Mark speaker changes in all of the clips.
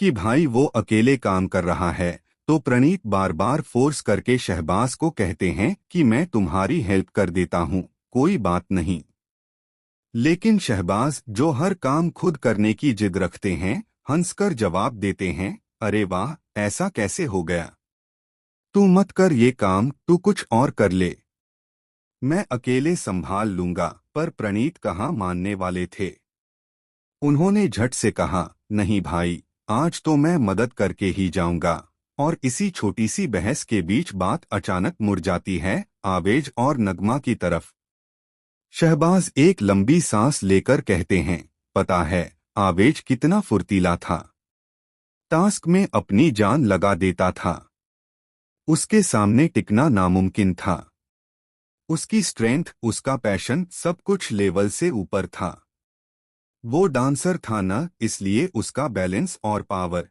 Speaker 1: कि भाई वो अकेले काम कर रहा है, तो प्रणीत बार बार फोर्स करके शहबाज को कहते हैं कि मैं तुम्हारी हेल्प कर देता हूँ, कोई बात नहीं। लेकिन शहबाज, जो हर काम खुद करने की जिद रखते हैं, हंसकर जवाब देते हैं, अरे वाह, ऐसा कैसे हो गया? तू मत कर ये काम, तू कुछ और कर ले, मैं अकेले संभाल लूंगा। पर प्रणीत कहाँ मानने वाले थे। उन्होंने झट से कहा, नहीं भाई, आज तो मैं मदद करके ही जाऊंगा। और इसी छोटी सी बहस के बीच बात अचानक मुड़ जाती है आवेज और नगमा की तरफ। शहबाज एक लंबी सांस लेकर कहते हैं, पता है आवेज कितना फुर्तीला था, टास्क में अपनी जान लगा देता था, उसके सामने टिकना नामुमकिन था। उसकी स्ट्रेंथ, उसका पैशन, सब कुछ लेवल से ऊपर था। वो डांसर था न, इसलिए उसका बैलेंस और पावर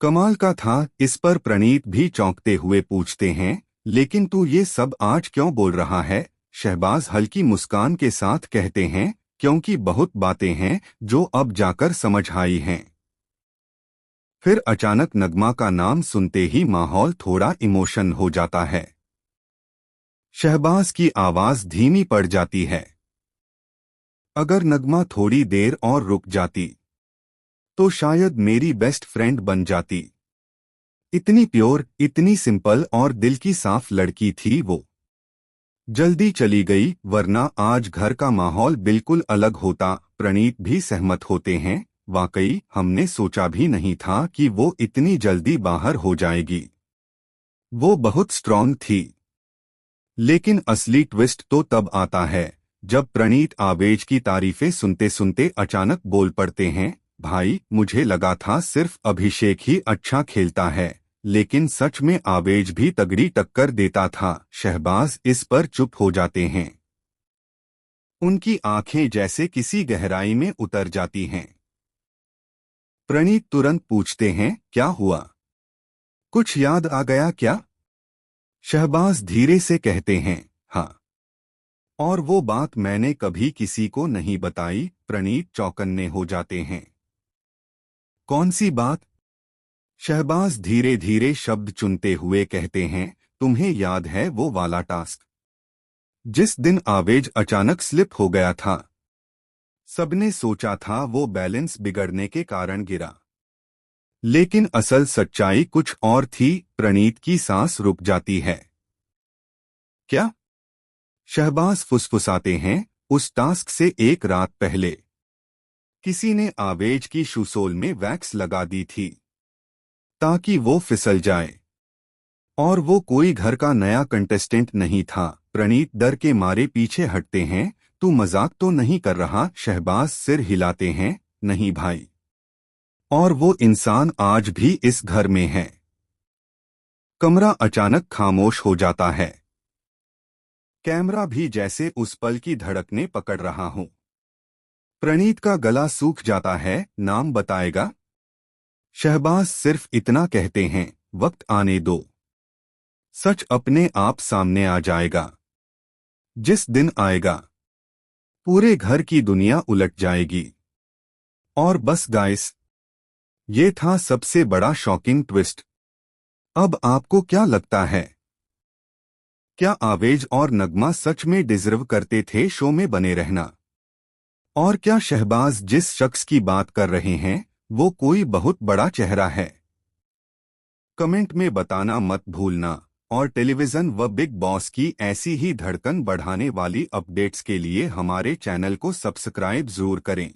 Speaker 1: कमाल का था। इस पर प्रणीत भी चौंकते हुए पूछते हैं, लेकिन तू ये सब आज क्यों बोल रहा है? शहबाज हल्की मुस्कान के साथ कहते हैं, क्योंकि बहुत बातें हैं जो अब जाकर समझ आई हैं। फिर अचानक नगमा का नाम सुनते ही माहौल थोड़ा इमोशन हो जाता है। शहबाज की आवाज धीमी पड़ जाती है। अगर नगमा थोड़ी देर और रुक जाती तो शायद मेरी बेस्ट फ्रेंड बन जाती। इतनी प्योर, इतनी सिंपल और दिल की साफ लड़की थी वो। जल्दी चली गई, वरना आज घर का माहौल बिल्कुल अलग होता। प्रणीत भी सहमत होते हैं, वाकई हमने सोचा भी नहीं था कि वो इतनी जल्दी बाहर हो जाएगी। वो बहुत स्ट्रांग थी। लेकिन असली ट्विस्ट तो तब आता है जब प्रणीत आवेज की तारीफें सुनते सुनते अचानक बोल पड़ते हैं, भाई, मुझे लगा था सिर्फ अभिषेक ही अच्छा खेलता है, लेकिन सच में आवेज भी तगड़ी टक्कर देता था। शहबाज इस पर चुप हो जाते हैं। उनकी आंखें जैसे किसी गहराई में उतर जाती हैं। प्रणीत तुरंत पूछते हैं, क्या हुआ? कुछ याद आ गया क्या? शहबाज धीरे से कहते हैं, हाँ, और वो बात मैंने कभी किसी को नहीं बताई। प्रणीत चौकन्ने हो जाते हैं। कौन सी बात? शहबाज धीरे धीरे शब्द चुनते हुए कहते हैं, तुम्हें याद है वो वाला टास्क जिस दिन आवेज अचानक स्लिप हो गया था? सबने सोचा था वो बैलेंस बिगड़ने के कारण गिरा, लेकिन असल सच्चाई कुछ और थी। प्रणीत की सांस रुक जाती है। क्या? शहबाज फुसफुसाते हैं, उस टास्क से एक रात पहले किसी ने आवेज की शूसोल में वैक्स लगा दी थी ताकि वो फिसल जाए। और वो कोई घर का नया कंटेस्टेंट नहीं था। प्रणीत डर के मारे पीछे हटते हैं। तू मजाक तो नहीं कर रहा? शहबाज सिर हिलाते हैं, नहीं भाई। और वो इंसान आज भी इस घर में है। कमरा अचानक खामोश हो जाता है। कैमरा भी जैसे उस पल की धड़कने पकड़ रहा हूं। प्रणीत का गला सूख जाता है, नाम बताएगा? शहबाज सिर्फ इतना कहते हैं, वक्त आने दो, सच अपने आप सामने आ जाएगा। जिस दिन आएगा पूरे घर की दुनिया उलट जाएगी। और बस गाइस, ये था सबसे बड़ा शॉकिंग ट्विस्ट। अब आपको क्या लगता है? क्या आवेज और नगमा सच में डिजर्व करते थे शो में बने रहना? और क्या शहबाज जिस शख्स की बात कर रहे हैं वो कोई बहुत बड़ा चेहरा है? कमेंट में बताना मत भूलना। और टेलीविजन व बिग बॉस की ऐसी ही धड़कन बढ़ाने वाली अपडेट्स के लिए हमारे चैनल को सब्सक्राइब जरूर करें।